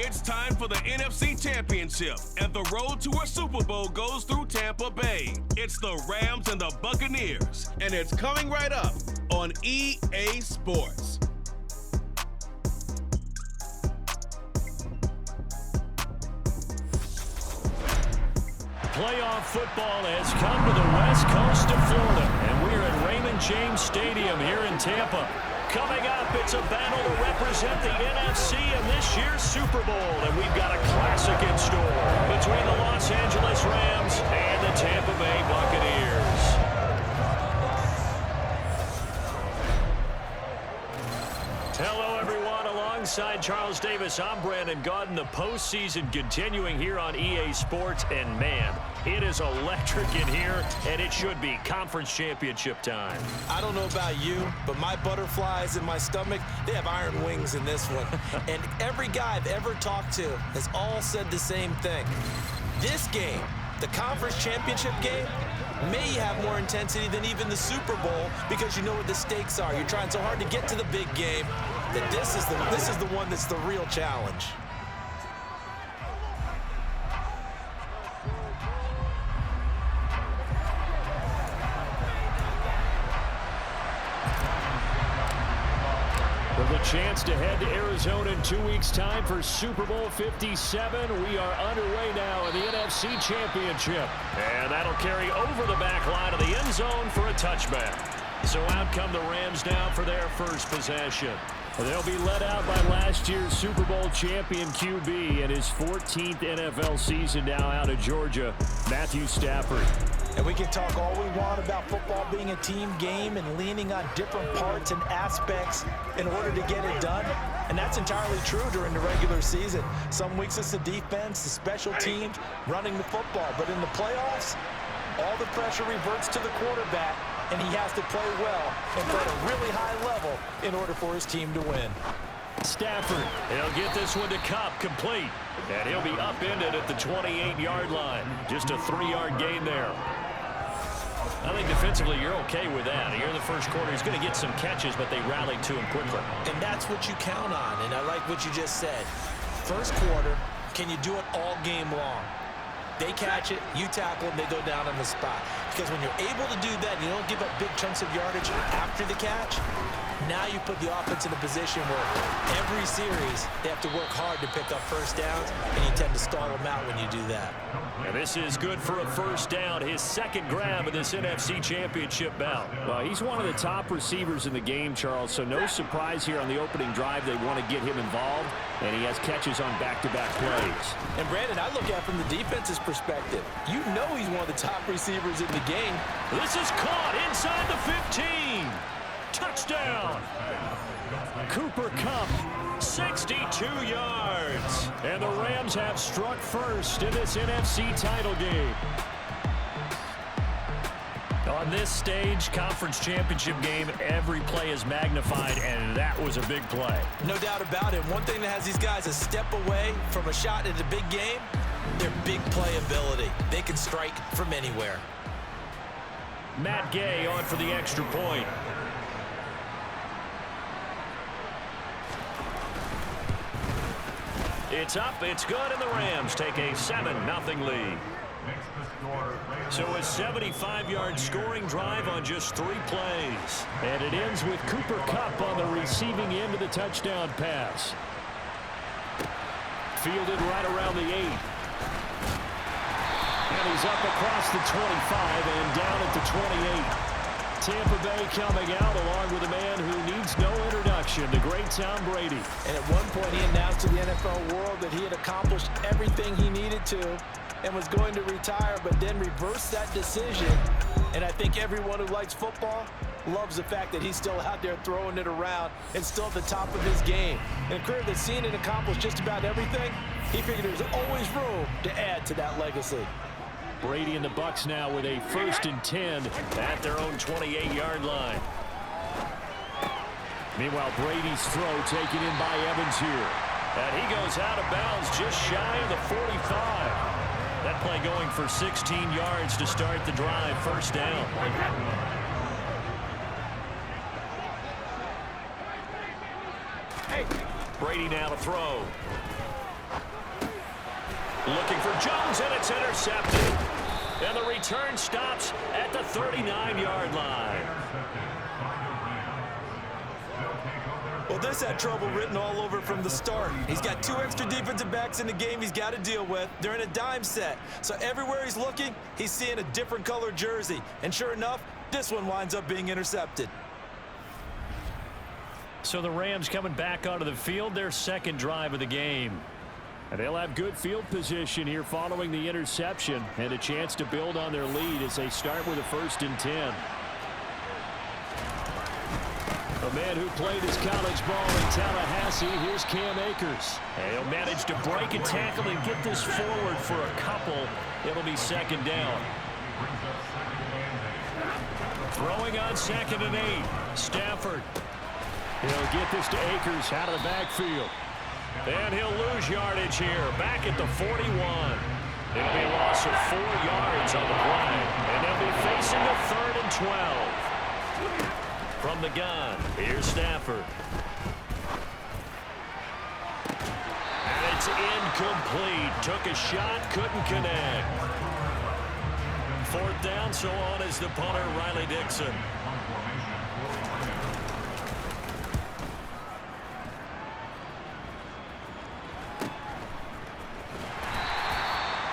It's time for the NFC Championship, and the road to a Super Bowl goes through Tampa Bay. It's the Rams and the Buccaneers, and it's coming right up on EA Sports. Playoff football has come to the west coast of Florida, and we're at Raymond James Stadium here in Tampa. Coming up, it's a battle to represent the NFC in this year's Super Bowl, and we've got a classic in store between the Los Angeles Rams and the Tampa Bay Buccaneers. Hello, everyone. Alongside Charles Davis, I'm Brandon Gaudin. The postseason continuing here on EA Sports, and man, it is electric in here, and it should be conference championship time. I don't know about you, but my butterflies in my stomach, they have iron wings in this one. And every guy I've ever talked to has all said the same thing. This game, the conference championship game, may have more intensity than even the Super Bowl because you know what the stakes are. You're trying so hard to get to the big game that this is the one that's the real challenge. With a chance to head to Arizona in 2 weeks' time for Super Bowl 57, we are underway now in the NFC Championship. And that'll carry over the back line of the end zone for a touchback. So out come the Rams now for their first possession. They'll be led out by last year's Super Bowl champion QB in his 14th NFL season now out of Georgia, Matthew Stafford. And we can talk all we want about football being a team game and leaning on different parts and aspects in order to get it done. And that's entirely true during the regular season. Some weeks it's the defense, the special teams, running the football. But in the playoffs, all the pressure reverts to the quarterback, and he has to play well and play at a really high level in order for his team to win. Stafford, he'll get this one to Kupp, complete. And he'll be upended at the 28-yard line. Just a 3-yard gain there. I think defensively you're okay with that. Here in the first quarter, he's going to get some catches, but they rallied to him quickly. And that's what you count on, and I like what you just said. First quarter, can you do it all game long? They catch it, you tackle them, they go down on the spot. Because when you're able to do that, you don't give up big chunks of yardage after the catch, now you put the offense in a position where every series they have to work hard to pick up first downs, and you tend to stall them out when you do that. And this is good for a first down, his second grab of this NFC Championship bout. Well, he's one of the top receivers in the game, Charles, so no surprise here on the opening drive they want to get him involved, and he has catches on back-to-back plays. And, Brandon, I look at it from the defense's perspective. You know he's one of the top receivers in the game. This is caught inside the 15. Touchdown! Cooper Kupp, 62 yards. And the Rams have struck first in this NFC title game. On this stage, conference championship game, every play is magnified, and that was a big play. No doubt about it. One thing that has these guys a step away from a shot at a big game, their big play ability. They can strike from anywhere. Matt Gay on for the extra point. It's up, it's good, and the Rams take a 7-0 lead. So a 75-yard scoring drive on just 3 plays. And it ends with Cooper Kupp on the receiving end of the touchdown pass. Fielded right around the 8. And he's up across the 25 and down at the 28. Tampa Bay coming out along with a man who needs no introduction, the great Tom Brady. And at one point he announced to the NFL world that he had accomplished everything he needed to and was going to retire, but then reversed that decision. And I think everyone who likes football loves the fact that he's still out there throwing it around and still at the top of his game. In a career that's seen and accomplished just about everything, he figured there's always room to add to that legacy. Brady and the Bucs now with a 1st and 10 at their own 28-yard line. Meanwhile, Brady's throw taken in by Evans here. And he goes out of bounds just shy of the 45. That play going for 16 yards to start the drive, first down. Brady now to throw. Looking for Jones, and it's intercepted. And the return stops at the 39-yard line. Well, this had trouble written all over from the start. He's got 2 extra defensive backs in the game he's got to deal with. They're in a dime set. So everywhere he's looking, he's seeing a different color jersey. And sure enough, this one winds up being intercepted. So the Rams coming back onto the field, their second drive of the game. And they'll have good field position here following the interception and a chance to build on their lead as they start with a 1st and 10. A man who played his college ball in Tallahassee, here's Cam Akers. And he'll manage to break a tackle and get this forward for a couple. It'll be 2nd down. Throwing on 2nd and 8. Stafford. He'll get this to Akers out of the backfield. And he'll lose yardage here, back at the 41. It'll be a loss of 4 yards on the play. And they'll be facing a 3rd and 12. From the gun, here's Stafford. And it's incomplete. Took a shot, couldn't connect. 4th down, so on is the punter, Riley Dixon.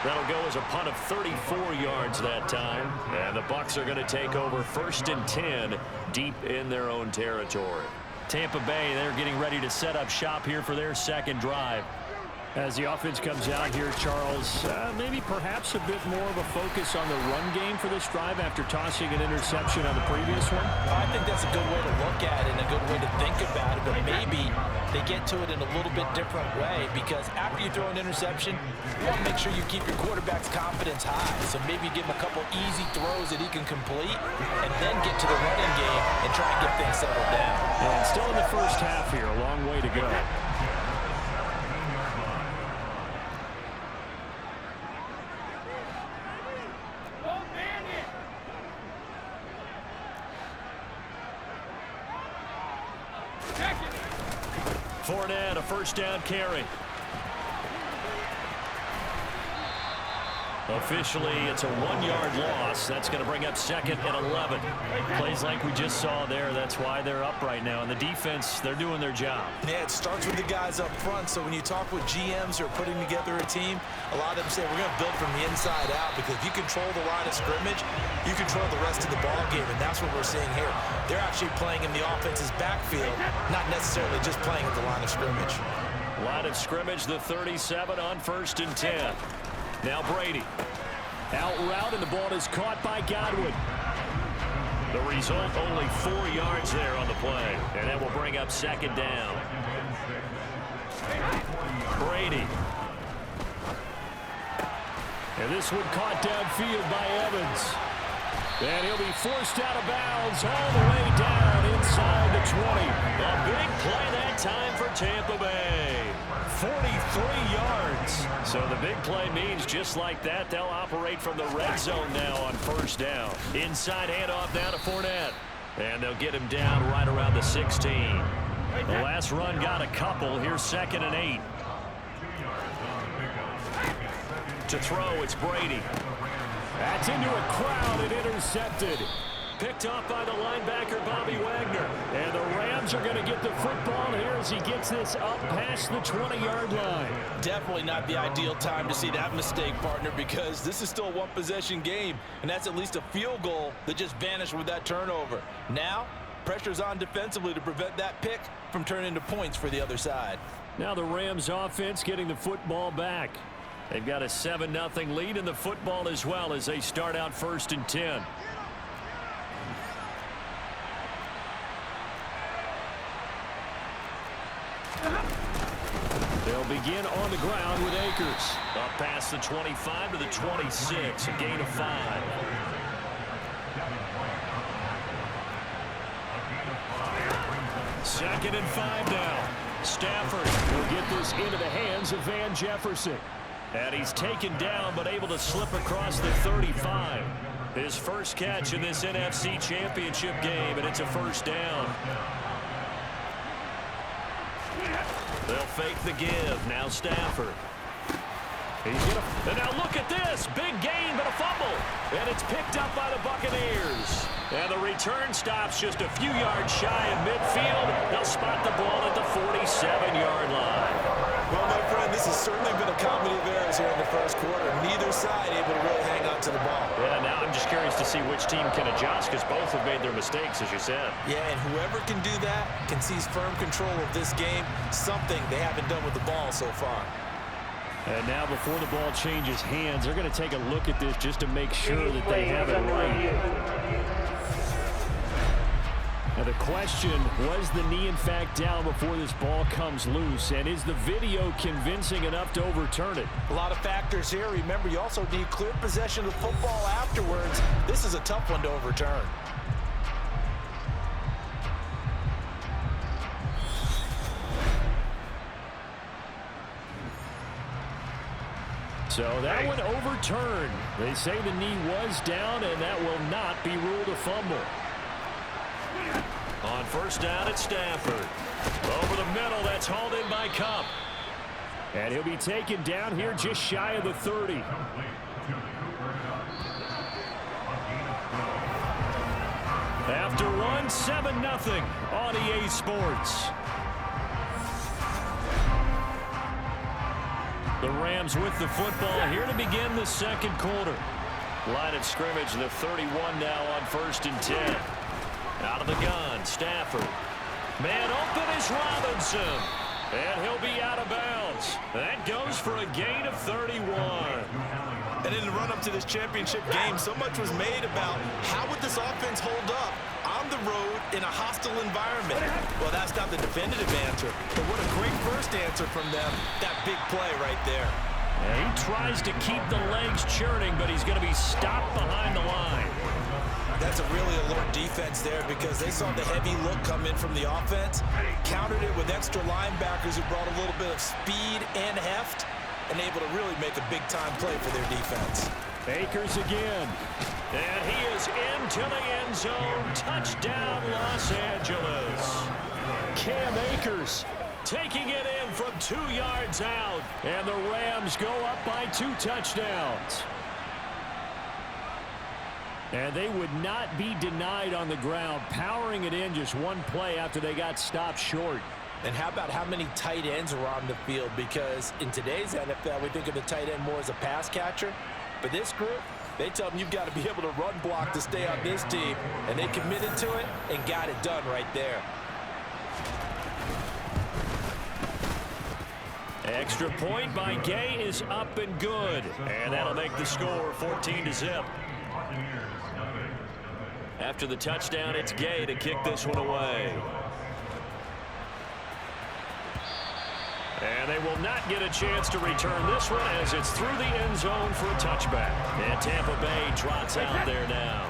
That'll go as a punt of 34 yards that time. And the Bucs are going to take over 1st and 10 deep in their own territory. Tampa Bay, they're getting ready to set up shop here for their second drive. As the offense comes out here, Charles, maybe perhaps a bit more of a focus on the run game for this drive after tossing an interception on the previous one? I think that's a good way to look at it and a good way to think about it, but maybe they get to it in a little bit different way, because after you throw an interception, you want to make sure you keep your quarterback's confidence high. So maybe give him a couple easy throws that he can complete and then get to the running game and try and get things settled down. And still in the first half here, a long way to go. Fournette, a 1st down carry. Officially, it's a 1-yard loss. That's going to bring up 2nd and 11. Plays like we just saw there. That's why they're up right now. And the defense, they're doing their job. Yeah, it starts with the guys up front. So when you talk with GMs who are putting together a team, a lot of them say we're going to build from the inside out, because if you control the line of scrimmage, you control the rest of the ball game, and that's what we're seeing here. They're actually playing in the offense's backfield, not necessarily just playing at the line of scrimmage. Line of scrimmage, the 37 on 1st and 10. Now Brady. Out route, and the ball is caught by Godwin. The result, only 4 yards there on the play. And that will bring up 2nd down. Brady. And this one caught downfield by Evans. And he'll be forced out of bounds all the way down inside the 20. A big play that time for Tampa Bay. 43 yards. So the big play means just like that, they'll operate from the red zone now on 1st down. Inside handoff now to Fournette. And they'll get him down right around the 16. The last run got a couple. Here's 2nd and 8. To throw, it's Brady. That's into a crowd and intercepted. Picked off by the linebacker, Bobby Wagner. And the Rams are going to get the football here as he gets this up past the 20-yard line. Definitely not the ideal time to see that mistake, partner, because this is still a one-possession game, and that's at least a field goal that just vanished with that turnover. Now, pressure's on defensively to prevent that pick from turning into points for the other side. Now the Rams offense getting the football back. They've got a 7-0 lead in the football as well as they start out 1st and 10. They'll begin on the ground with Akers. Up past the 25 to the 26, a gain of 5. Second and 5 now. Stafford will get this into the hands of Van Jefferson. And he's taken down but able to slip across the 35. His first catch in this NFC Championship game, and it's a 1st down. They'll fake the give. Now Stafford. And now look at this. Big gain, but a fumble. And it's picked up by the Buccaneers. And the return stops just a few yards shy of midfield. They'll spot the ball at the 47-yard line. Well, my friend, this has certainly been a comedy of errors here in the first quarter. Neither side able to really hang on to the ball. Yeah, now I'm just curious to see which team can adjust because both have made their mistakes, as you said. Yeah, and whoever can do that can seize firm control of this game, something they haven't done with the ball so far. And now before the ball changes hands, they're going to take a look at this just to make sure that they have it right. Now the question, was the knee in fact down before this ball comes loose? And is the video convincing enough to overturn it? A lot of factors here. Remember, you also need clear possession of the football afterwards. This is a tough one to overturn. So that one overturned. They say the knee was down, and that will not be ruled a fumble. On first down, it's Stafford. Over the middle, that's hauled in by Cup. And he'll be taken down here just shy of the 30. After one, 7-0 on EA Sports. The Rams with the football here to begin the second quarter. Line of scrimmage, the 31 now on 1st and 10. Out of the gun, Stafford. Man open is Robinson. And he'll be out of bounds. That goes for a gain of 31. And in the run-up to this championship game, so much was made about how would this offense hold up on the road in a hostile environment. Well, that's not the definitive answer, but what a great first answer from them. That big play right there. And he tries to keep the legs churning, but he's going to be stopped behind the line. That's a really alert defense there because they saw the heavy look come in from the offense, countered it with extra linebackers who brought a little bit of speed and heft, and able to really make a big-time play for their defense. Akers again. And he is into the end zone. Touchdown, Los Angeles. Cam Akers taking it in from 2 yards out. And the Rams go up by 2 touchdowns. And they would not be denied on the ground, powering it in just one play after they got stopped short. And how about how many tight ends are on the field? Because in today's NFL, we think of the tight end more as a pass catcher. But this group, they tell them you've got to be able to run block to stay on this team. And they committed to it and got it done right there. Extra point by Gay is up and good. And that'll make the score 14-0. After the touchdown, it's Gay to kick this one away. And they will not get a chance to return this one as it's through the end zone for a touchback. And Tampa Bay trots out there now.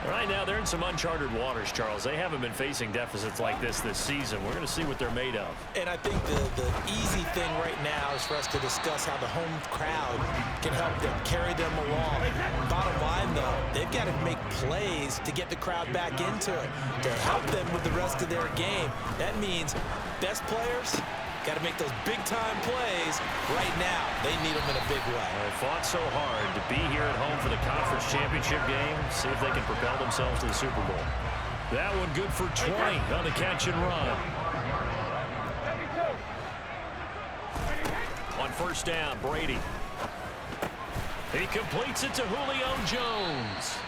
Right now, they're in some uncharted waters, Charles. They haven't been facing deficits like this season. We're going to see what they're made of. And I think the easy thing right now is for us to discuss how the home crowd can help them, carry them along. Bottom line, though, they've got to make plays to get the crowd back into it, to help them with the rest of their game. That means best players got to make those big-time plays right now. They need them in a big way. They fought so hard to be here at home for the conference championship game. See if they can propel themselves to the Super Bowl. That one good for 20 on the catch and run. On first down, Brady. He completes it to Julio Jones.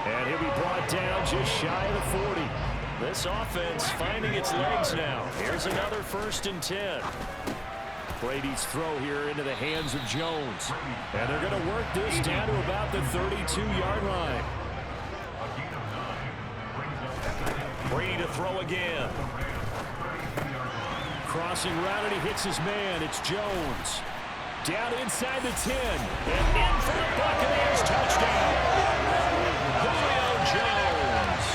And he'll be brought down just shy of the 40. This offense finding its legs now. Here's another 1st and 10. Brady's throw here into the hands of Jones. And they're going to work this down to about the 32-yard line. Brady to throw again. Crossing route and he hits his man. It's Jones. Down inside the 10. And in for the Buccaneers touchdown. Julio Jones.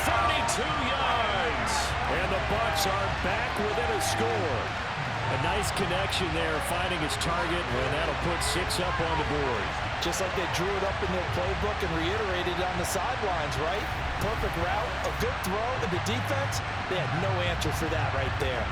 32 yards. And the Bucs are back within a score. A nice connection there, finding his target, and that'll put 6 up on the board. Just like they drew it up in their playbook and reiterated it on the sidelines, right? Perfect route, a good throw, and the defense, they had no answer for that right there.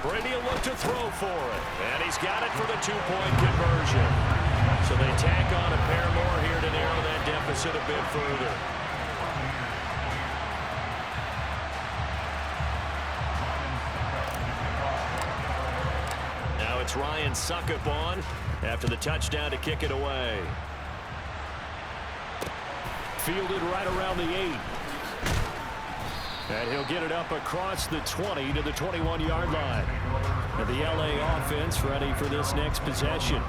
Brady will look to throw for it. And he's got it for the two-point conversion. So they tack on a pair more here to narrow that deficit a bit further. Now it's Ryan Suckup on after the touchdown to kick it away. Fielded right around the 8. And he'll get it up across the 20 to the 21-yard line. And the LA offense ready for this next possession.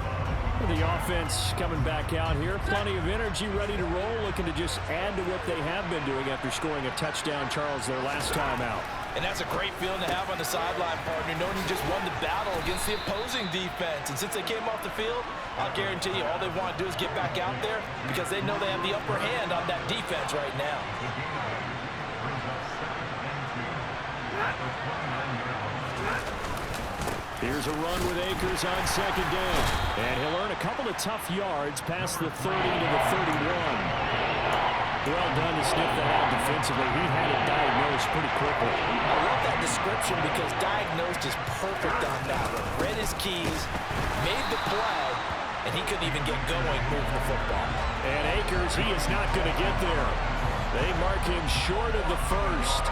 The offense coming back out here. Plenty of energy, ready to roll, looking to just add to what they have been doing after scoring a touchdown, Charles, their last time out. And that's a great feeling to have on the sideline, partner, knowing you just won the battle against the opposing defense. And since they came off the field, I'll guarantee you all they want to do is get back out there because they know they have the upper hand on that defense right now. Here's a run with Akers on second down. And he'll earn a couple of tough yards past the 30 to the 31. Well done to sniff that out defensively. He had it diagnosed pretty quickly. I love that description because diagnosed is perfect on that one. Read his keys, made the play, and he couldn't even get going moving the football. And Akers, he is not going to get there. They mark him short of the first.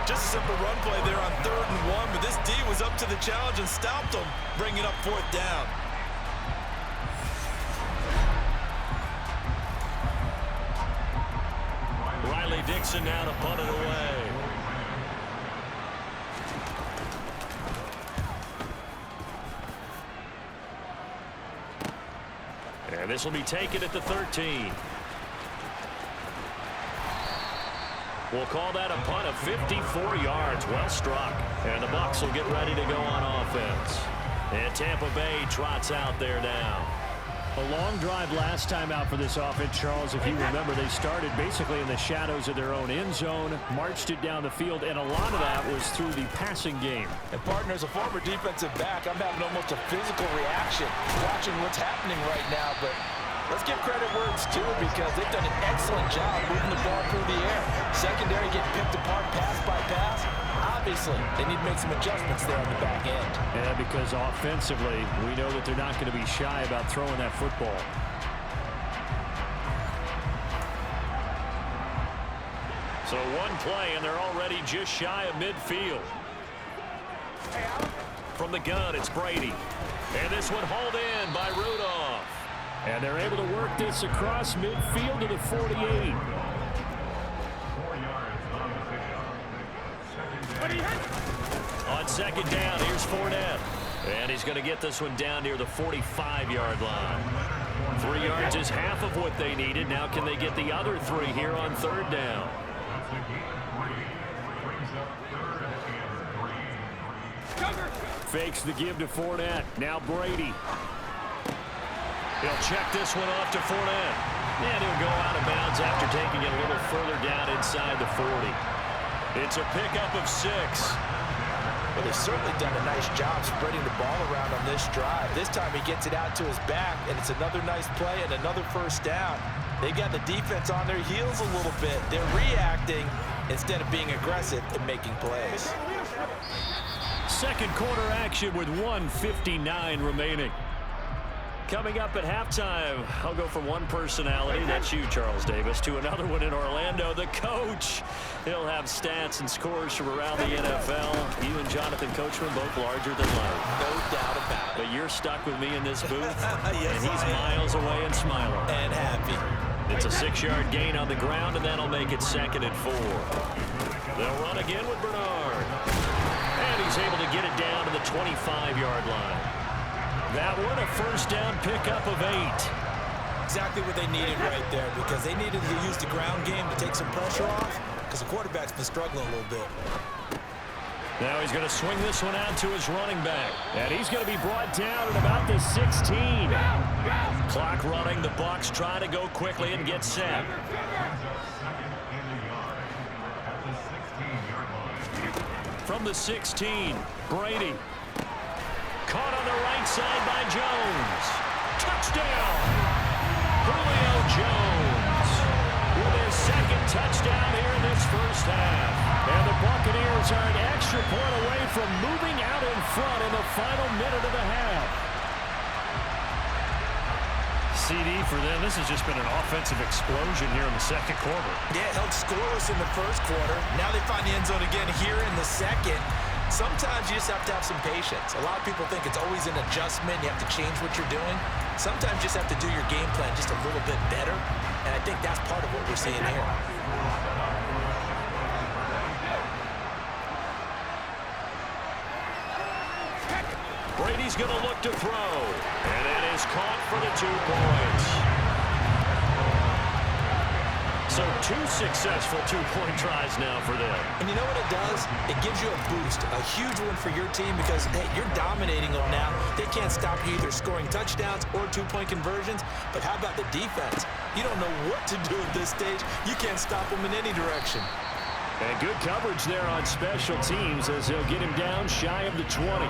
Just a simple run play there on 3rd and 1, but this D was up to the challenge and stopped him, bringing up 4th down. Riley Dixon now to punt it away. And this will be taken at the 13. We'll call that a punt of 54 yards. Well struck. And the Bucs will get ready to go on offense. And Tampa Bay trots out there now. A long drive last time out for this offense, Charles. If you remember, they started basically in the shadows of their own end zone, marched it down the field, and a lot of that was through the passing game. And partner, as a former defensive back, I'm having almost a physical reaction watching what's happening right now. But let's give credit where it's due because they've done an excellent job moving the ball through the air. Secondary getting picked apart pass by pass. Obviously, they need to make some adjustments there on the back end. Yeah, because offensively, we know that they're not going to be shy about throwing that football. So one play, and they're already just shy of midfield. From the gun, it's Brady. And this one hauled in by Rudolph. And they're able to work this across midfield to the 48. On second down, here's Fournette. And he's going to get this one down near the 45-yard line. 3 yards is half of what they needed. Now can they get the other 3 here on 3rd down? Fakes the give to Fournette. Now Brady. He'll check this one off to Fournette. And he'll go out of bounds after taking it a little further down inside the 40. It's a pickup of 6. Well, they've certainly done a nice job spreading the ball around on this drive. This time he gets it out to his back, and it's another nice play and another first down. They got the defense on their heels a little bit. They're reacting instead of being aggressive and making plays. Second quarter action with 1:59 remaining. Coming up at halftime, I'll go from one personality, that's you, Charles Davis, to another one in Orlando, the coach. He'll have stats and scores from around the NFL. You and Jonathan Coachman both larger than life. No doubt about it. But you're stuck with me in this booth, yes, and he's miles away and smiling. And happy. It's a 6-yard gain on the ground, and that'll make it 2nd and 4. They'll run again with Bernard. And he's able to get it down to the 25-yard line. That one, a first down pickup of 8. Exactly what they needed right there because they needed to use the ground game to take some pressure off because the quarterback's been struggling a little bit. Now he's going to swing this one out to his running back. And he's going to be brought down at about the 16. Clock running. The Bucs try to go quickly and get set. From the 16, Brady. Caught on the right side by Jones. Touchdown! Julio Jones with his 2nd touchdown first half. And the Buccaneers are an extra point away from moving out in front in the final minute of the half. CD for them, this has just been an offensive explosion here in the second quarter. Yeah, held scoreless in the first quarter. Now they find the end zone again here in the second. Sometimes you just have to have some patience. A lot of people think it's always an adjustment. You have to change what you're doing. Sometimes you just have to do your game plan just a little bit better. And I think that's part of what we're seeing here. Brady's going to look to throw. And it is caught for the 2 points. So 2 successful 2-point tries now for them. And you know what it does? It gives you a boost, a huge one for your team because, hey, you're dominating them now. They can't stop you either scoring touchdowns or 2-point conversions. But how about the defense? You don't know what to do at this stage. You can't stop them in any direction. And good coverage there on special teams as they'll get him down shy of the 20.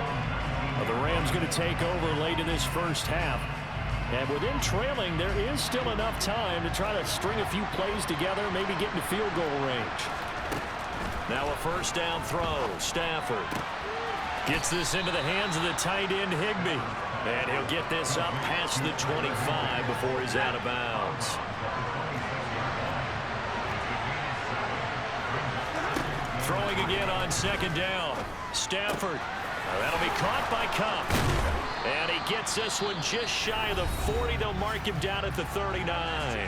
The Rams going to take over late in this first half. And with him trailing, there is still enough time to try to string a few plays together, maybe get into field goal range. Now a first down throw. Stafford gets this into the hands of the tight end Higbee. And he'll get this up past the 25 before he's out of bounds. Throwing again on second down. Stafford. That'll be caught by Cup. And he gets this one just shy of the 40. They'll mark him down at the 39.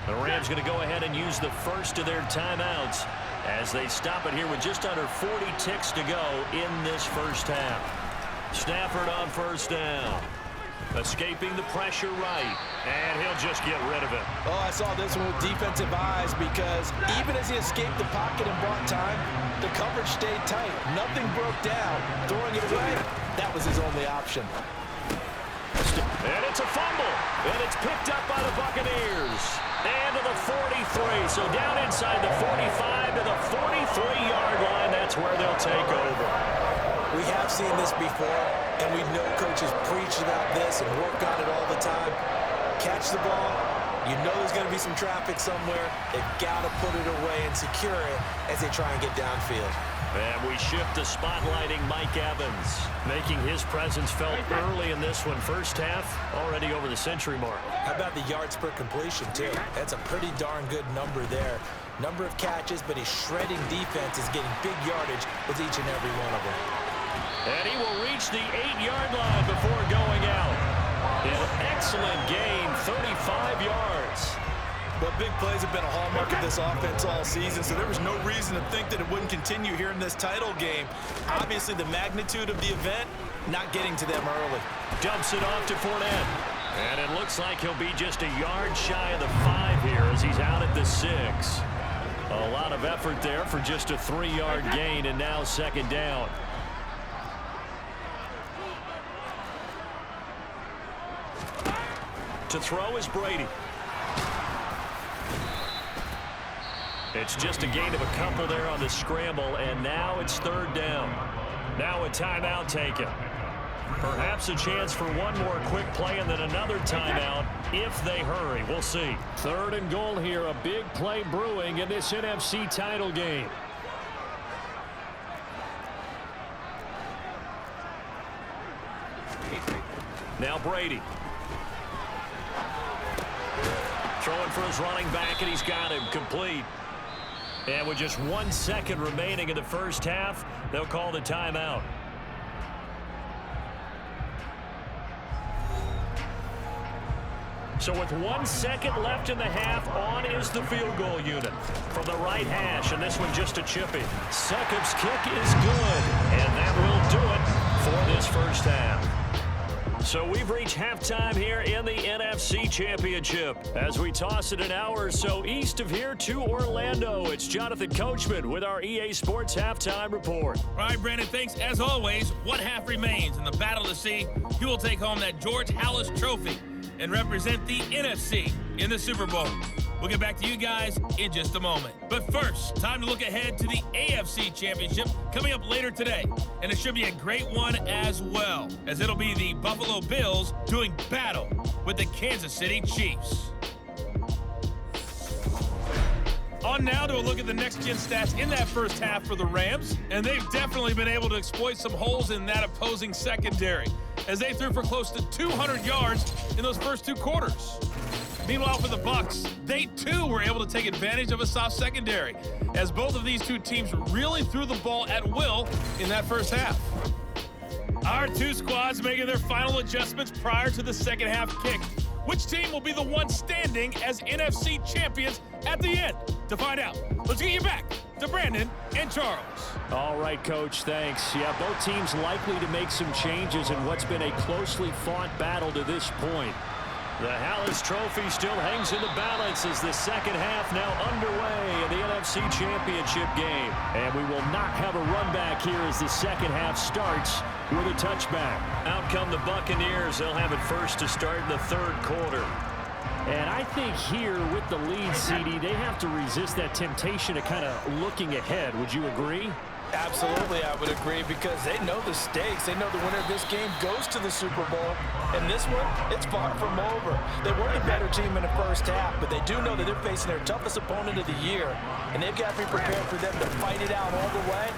The Rams going to go ahead and use the first of their timeouts as they stop it here with just under 40 ticks to go in this first half. Stafford on first down. Escaping the pressure right. And he'll just get rid of it. Oh, I saw this one with defensive eyes because even as he escaped the pocket and bought time, the coverage stayed tight. Nothing broke down. Throwing it away, that was his only option. And it's a fumble. And it's picked up by the Buccaneers. And to the 43. So down inside the 45 to the 43-yard line. That's where they'll take over. We have seen this before, and we know coaches preach about this and work on it all the time. Catch the ball. You know there's going to be some traffic somewhere. They've got to put it away and secure it as they try and get downfield. And we shift to spotlighting Mike Evans, making his presence felt early in this one. First half, already over the century mark. How about the yards per completion, too? That's a pretty darn good number there. Number of catches, but his shredding defense is getting big yardage with each and every one of them. And he will reach the 8-yard line before going out. An excellent gain, 35 yards. But big plays have been a hallmark of this offense all season, so there was no reason to think that it wouldn't continue here in this title game. Obviously, the magnitude of the event, not getting to them early. Dumps it off to Fournette. And it looks like he'll be just a yard shy of the 5 here as he's out at the 6. A lot of effort there for just a 3-yard gain, and now second down. To throw is Brady. It's just a gain of a couple there on the scramble, and now it's third down. Now a timeout taken. Perhaps a chance for one more quick play and then another timeout if they hurry. We'll see. Third and goal here. A big play brewing in this NFC title game. Now Brady. Throwing for his running back, and he's got him complete. And with just 1 second remaining in the first half, they'll call the timeout. So with 1 second left in the half, on is the field goal unit from the right hash, and this one just a chippy. Succop's kick is good, and that will do it for this first half. So we've reached halftime here in the NFC Championship. As we toss it an hour or so east of here to Orlando, it's Jonathan Coachman with our EA Sports Halftime Report. All right, Brandon, thanks. As always, one half remains in the battle to see who will take home that George Halas Trophy and represent the NFC in the Super Bowl. We'll get back to you guys in just a moment. But first, time to look ahead to the AFC Championship coming up later today. And it should be a great one as well, as it'll be the Buffalo Bills doing battle with the Kansas City Chiefs. On on now to a look at the next-gen stats in that first half for the Rams, and they've definitely been able to exploit some holes in that opposing secondary, as they threw for close to 200 yards in those first 2 quarters. Meanwhile, for the Bucs, they too were able to take advantage of a soft secondary, as both of these two teams really threw the ball at will in that first half. Our 2 squads making their final adjustments prior to the second half kick. Which team will be the one standing as NFC champions at the end? To find out, let's get you back to Brandon and Charles. All right, Coach, thanks. Yeah, both teams likely to make some changes in what's been a closely fought battle to this point. The Hallis Trophy still hangs in the balance as the second half now underway in the NFC Championship game. And we will not have a run back here as the second half starts with a touchback. Out come the Buccaneers. They'll have it first to start in the third quarter. And I think here with the lead, CD, they have to resist that temptation of kind of looking ahead. Would you agree? Absolutely, I would agree, because they know the stakes. They know the winner of this game goes to the Super Bowl. And this one, it's far from over. They were the better team in the first half, but they do know that they're facing their toughest opponent of the year. And they've got to be prepared for them to fight it out all the way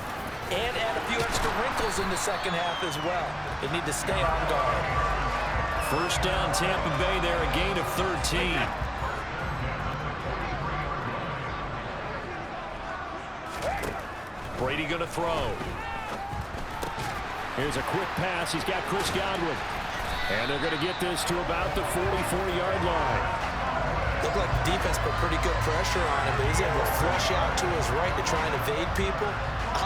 and add a few extra wrinkles in the second half as well. They need to stay on guard. First down, Tampa Bay there, a gain of 13. Brady going to throw. Here's a quick pass. He's got Chris Godwin. And they're going to get this to about the 44-yard line. Looked like the defense put pretty good pressure on him, but he's able to flush out to his right to try and evade people.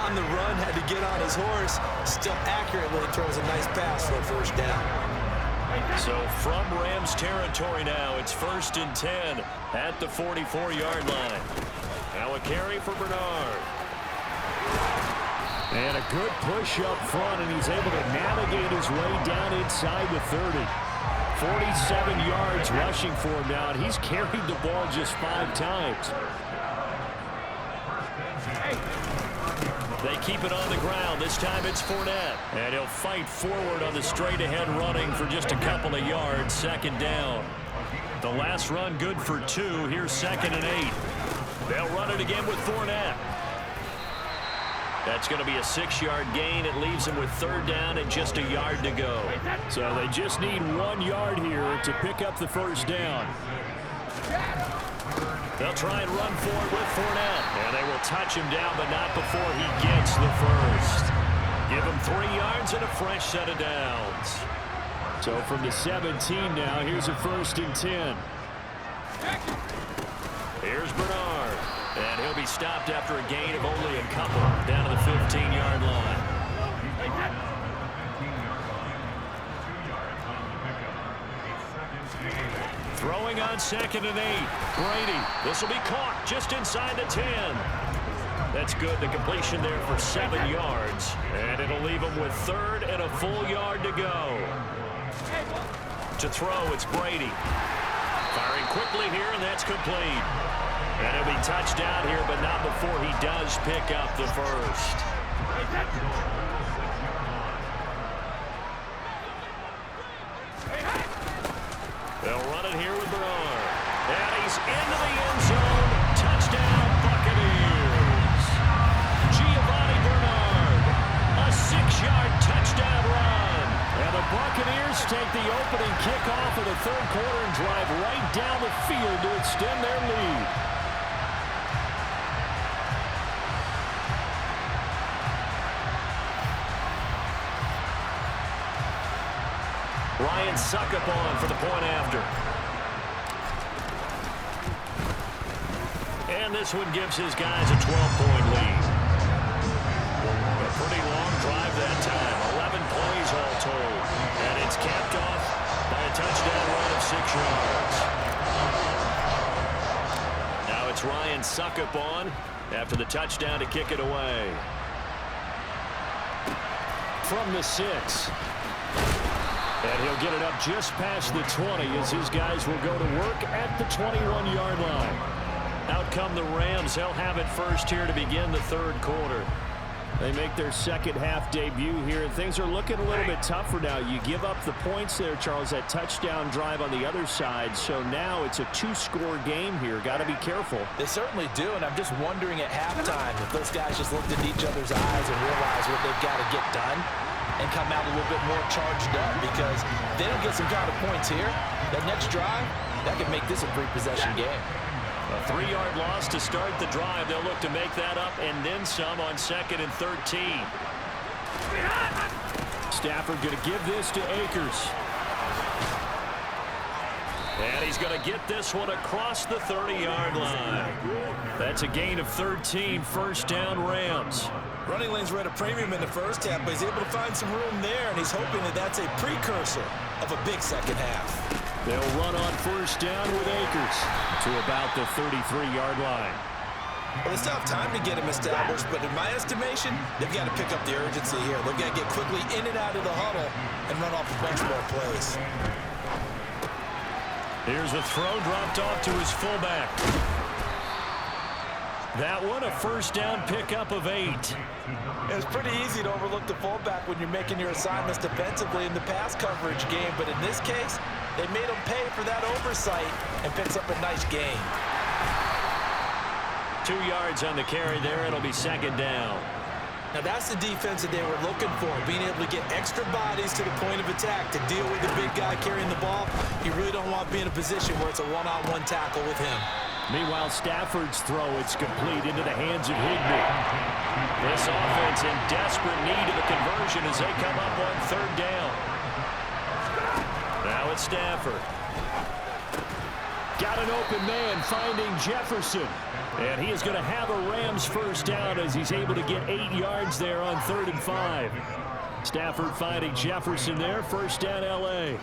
On the run, had to get on his horse. Still accurately throws a nice pass for a first down. So from Rams territory now, it's 1st and 10 at the 44-yard line. Now a carry for Bernard. And a good push up front, and he's able to navigate his way down inside the 30. 47 yards rushing for him now, and he's carried the ball just 5 times. They keep it on the ground. This time it's Fournette. And he'll fight forward on the straight-ahead running for just a couple of yards. Second down. The last run good for 2. Here's 2nd and 8. They'll run it again with Fournette. That's going to be a 6-yard gain. It leaves them with 3rd down and just a yard to go. So they just need 1 yard here to pick up the first down. They'll try and run for it with Fournette. And they will touch him down, but not before he gets the first. Give him 3 yards and a fresh set of downs. So from the 17 now, here's a 1st and 10. Here's Bernard. And he'll be stopped after a gain of only a couple down to the 15-yard line. Throwing on 2nd and 8. Brady. This will be caught just inside the 10. That's good. The completion there for 7 yards. And it'll leave him with 3rd and a full yard to go. To throw, it's Brady. Firing quickly here, and that's complete. And he'll be touched down here, but not before he does pick up the first. They'll run it here with Bernard. And he's into the end zone. Touchdown, Buccaneers. Giovanni Bernard. A 6-yard touchdown run. And the Buccaneers take the opening kickoff of the third quarter and drive right down the field to extend their lead. Ryan Suckup on for the point after. And this one gives his guys a 12-point lead. A pretty long drive that time. 11 plays all told. And it's capped off by a touchdown run of 6 yards. Now it's Ryan Suckup on after the touchdown to kick it away. From the 6. And he'll get it up just past the 20 as his guys will go to work at the 21-yard line. Out come the Rams. They'll have it first here to begin the third quarter. They make their second half debut here, and things are looking a little bit tougher now. You give up the points there, Charles, that touchdown drive on the other side. So now it's a 2-score game here. Got to be careful. They certainly do, and I'm just wondering at halftime if those guys just looked into each other's eyes and realized what they've got to get done and come out a little bit more charged up, because if they don't get some kind of points here, that next drive, that could make this a 3-possession game. A 3-yard loss to start the drive. They'll look to make that up and then some on 2nd and 13. Stafford going to give this to Akers. And he's going to get this one across the 30-yard line. That's a gain of 13, first down Rams. Running lanes were at a premium in the first half, but he's able to find some room there, and he's hoping that that's a precursor of a big second half. They'll run on first down with Akers to about the 33-yard line. Well, they still have time to get him established, but in my estimation, they've got to pick up the urgency here. They've got to get quickly in and out of the huddle and run off a bunch more plays. Here's a throw dropped off to his fullback. That one, a first down pickup of 8. It's pretty easy to overlook the fullback when you're making your assignments defensively in the pass coverage game, but in this case, they made him pay for that oversight and picks up a nice gain. 2 yards on the carry there. It'll be second down. Now that's the defense that they were looking for, being able to get extra bodies to the point of attack to deal with the big guy carrying the ball. You really don't want to be in a position where it's a one-on-one tackle with him. Meanwhile, Stafford's throw, it's complete into the hands of Higbee. This offense in desperate need of a conversion as they come up on 3rd down. Now it's Stafford. Got an open man finding Jefferson. And he is going to have a Rams first down as he's able to get 8 yards there on 3rd and 5. Stafford finding Jefferson there, first down L.A.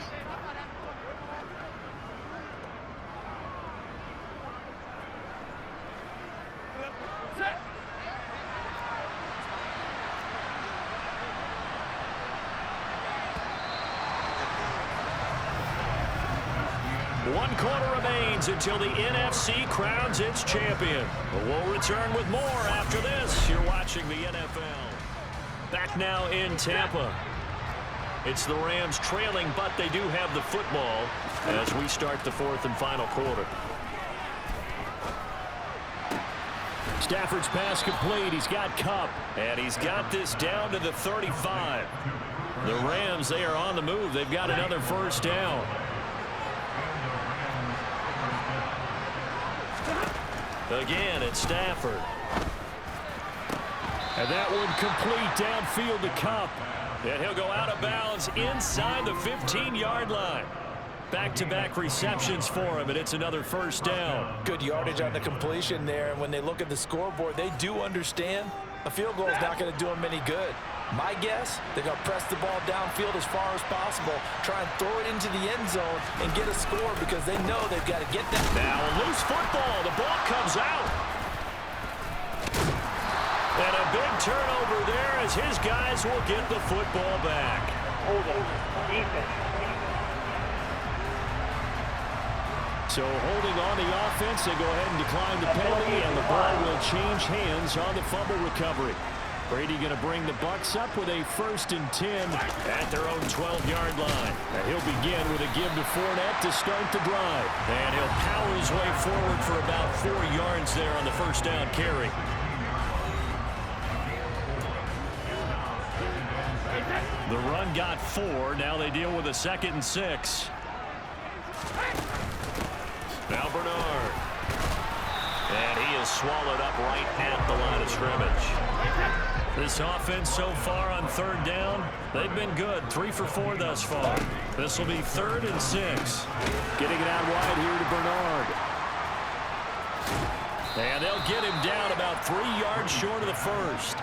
One quarter remains until the NFC crowns its champion. We'll return with more after this. You're watching the NFL. Back now in Tampa. It's the Rams trailing, but they do have the football as we start the 4th and final quarter. Stafford's pass complete. He's got Kupp, and he's got this down to the 35. The Rams, they are on the move. They've got another first down. Again, it's Stafford. And that one complete downfield to Kupp. And he'll go out of bounds inside the 15-yard line. Back-to-back receptions for him, and it's another first down. Good yardage on the completion there, and when they look at the scoreboard, they do understand a field goal is not going to do them any good. My guess, they're going to press the ball downfield as far as possible, try and throw it into the end zone and get a score because they know they've got to get that. Now a loose football. The ball comes out. And a big turnover there as his guys will get the football back. So holding on the offense, they go ahead and decline the penalty, and the ball will change hands on the fumble recovery. Brady going to bring the Bucs up with a 1st and 10 at their own 12-yard line. And he'll begin with a give to Fournette to start the drive. And he'll power his way forward for about 4 yards there on the first down carry. The run got 4. Now they deal with a 2nd and 6. Now Bernard. And he is swallowed up right at the line of scrimmage. This offense so far on 3rd down, they've been good. 3 for 4 thus far. This will be 3rd and 6. Getting it out wide here to Bernard. And they'll get him down about 3 yards short of the first.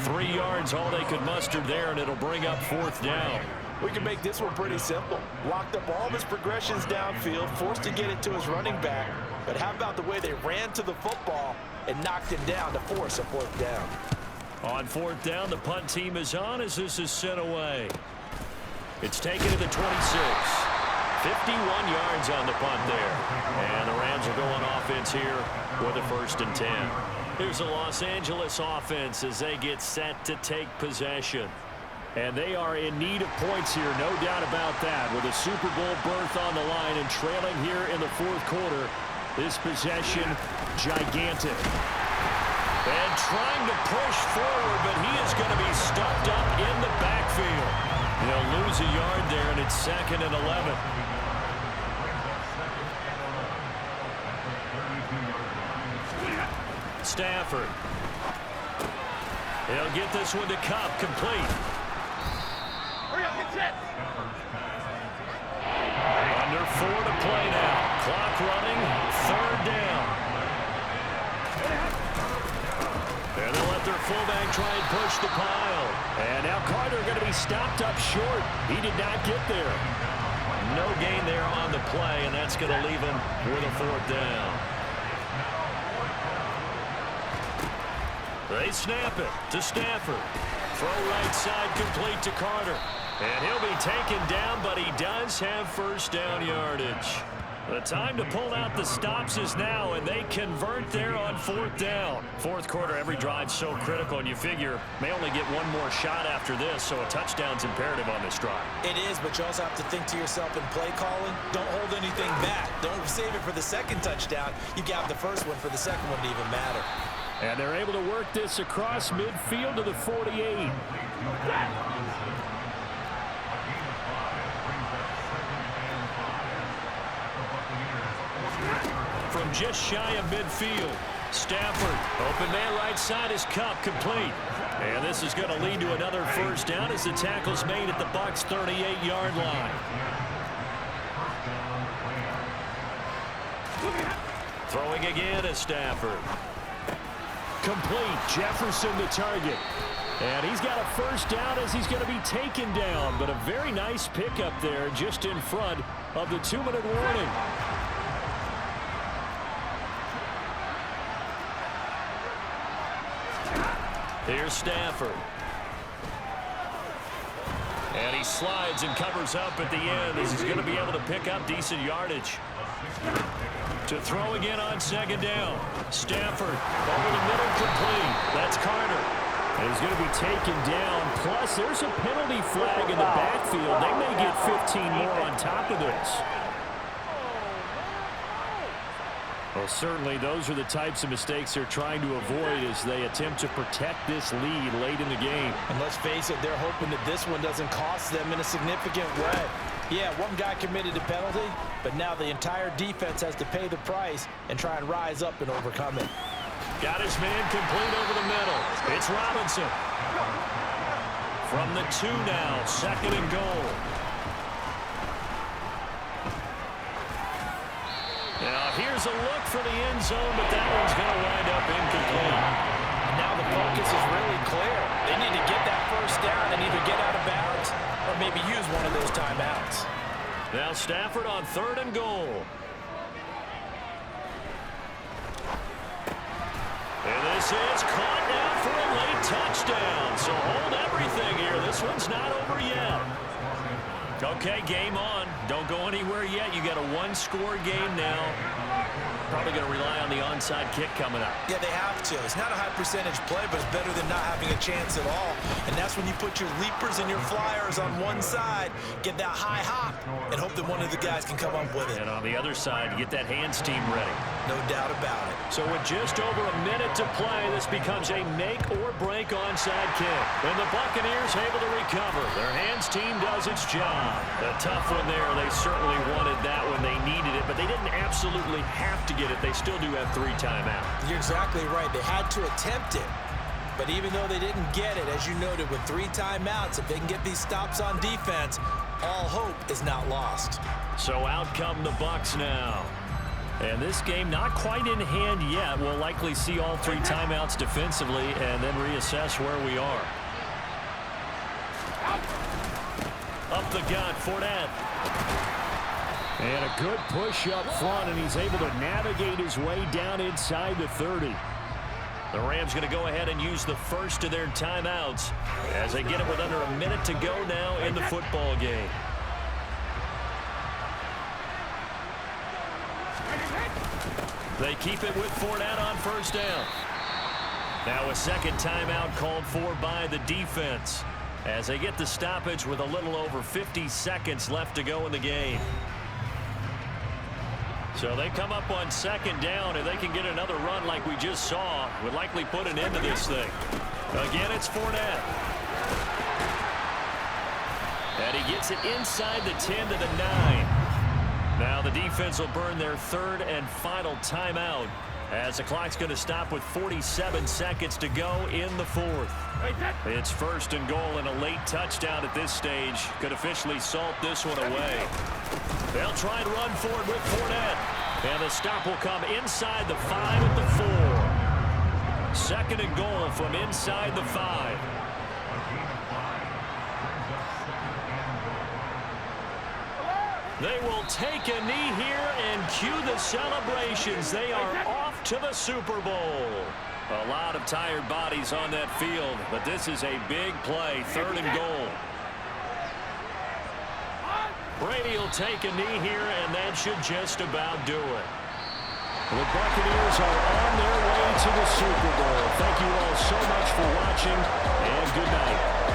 3 yards all they could muster there, and it'll bring up 4th down. We can make this one pretty simple. Locked up all of his progressions downfield, forced to get it to his running back. But how about the way they ran to the football and knocked him down to force a 4th down? On 4th down, the punt team is on as this is sent away. It's taken to the 26. 51 yards on the punt there. And the Rams will go on offense here with a 1st and 10. Here's the Los Angeles offense as they get set to take possession. And they are in need of points here, no doubt about that. With a Super Bowl berth on the line and trailing here in the fourth quarter, this possession gigantic. And trying to push forward, but he is going to be stuffed up in the backfield. He'll lose a yard there, and it's 2nd and 11. Stafford. He'll get this one to Cup, complete. Under 4 to play now. Clock running, 3rd down. And they'll let their fullback try and push the pile. And now Carter going to be stopped up short. He did not get there. No gain there on the play, and that's going to leave him with a 4th down. They snap it to Stafford. Throw right side complete to Carter. And he'll be taken down, but he does have 1st down yardage. The time to pull out the stops is now, and they convert there on 4th down. Fourth quarter, every drive so critical, and you figure may only get one more shot after this, so a touchdown's imperative on this drive. It is, but you also have to think to yourself in play calling, don't hold anything back. Don't save it for the 2nd touchdown. You got the 1st one for the 2nd one to even matter. And they're able to work this across midfield to the 48. From just shy of midfield, Stafford, open man right side is Cup, complete. And this is going to lead to another 1st down as the tackle's made at the Bucs' 38-yard line. Throwing again is Stafford. Complete. Jefferson the target. And he's got a 1st down as he's going to be taken down. But a very nice pickup there just in front of the 2-minute warning. Here's Stafford. And he slides and covers up at the end as he's going to be able to pick up decent yardage. To throw again on 2nd down. Stafford over the middle, complete. That's Carter. And he's going to be taken down. Plus, there's a penalty flag in the backfield. They may get 15 more on top of this. Well, certainly those are the types of mistakes they're trying to avoid as they attempt to protect this lead late in the game. And let's face it, they're hoping that this one doesn't cost them in a significant way. Yeah, one guy committed a penalty, but now the entire defense has to pay the price and try and rise up and overcome it. Got his man complete over the middle. It's Robinson. From the 2 now, 2nd and goal. Now here's a look for the end zone, but that one's going to wind up incomplete. And now the focus is really clear. They need to get that 1st down and either get out of bounds or maybe use one of those timeouts. Now Stafford on 3rd and goal. And this is caught now for a late touchdown. So hold everything here. This one's not over yet. Okay, game on. Don't go anywhere yet. You got a 1-score game now. Probably going to rely on the onside kick coming up. Yeah, they have to. It's not a high percentage play, but it's better than not having a chance at all. And that's when you put your leapers and your flyers on one side, get that high hop, and hope that one of the guys can come up with it. And on the other side, get that hands team ready. No doubt about it. So with just over a minute to play, this becomes a make-or-break onside kick. And the Buccaneers able to recover. Their hands team does its job. A tough one there. They certainly wanted that when they needed it, but they didn't absolutely have to get it. They still do have 3 timeouts. You're exactly right. They had to attempt it. But even though they didn't get it, as you noted, with 3 timeouts, if they can get these stops on defense, all hope is not lost. So out come the Bucs now. And this game not quite in hand yet. We'll likely see all 3 timeouts defensively and then reassess where we are. Up the gut, Fournette. And a good push up front, and he's able to navigate his way down inside the 30. The Rams going to go ahead and use the first of their timeouts as they get it with under a minute to go now in the football game. They keep it with Fournette on 1st down. Now a second timeout called for by the defense as they get the stoppage with a little over 50 seconds left to go in the game. So they come up on second down, and they can get another run like we just saw. Would likely put an end to this thing. Again, it's Fournette. And he gets it inside the 10 to the 9. Now the defense will burn their third and final timeout as the clock's going to stop with 47 seconds to go in the fourth. It's first and goal, and a late touchdown at this stage could officially salt this one away. They'll try and run forward with Fournette. And the stop will come inside the 5 at the 4. Second and goal from inside the 5. They will take a knee here and cue the celebrations. They are off to the Super Bowl. A lot of tired bodies on that field, but this is a big play, third and goal. Brady will take a knee here, and that should just about do it. The Buccaneers are on their way to the Super Bowl. Thank you all so much for watching, and good night.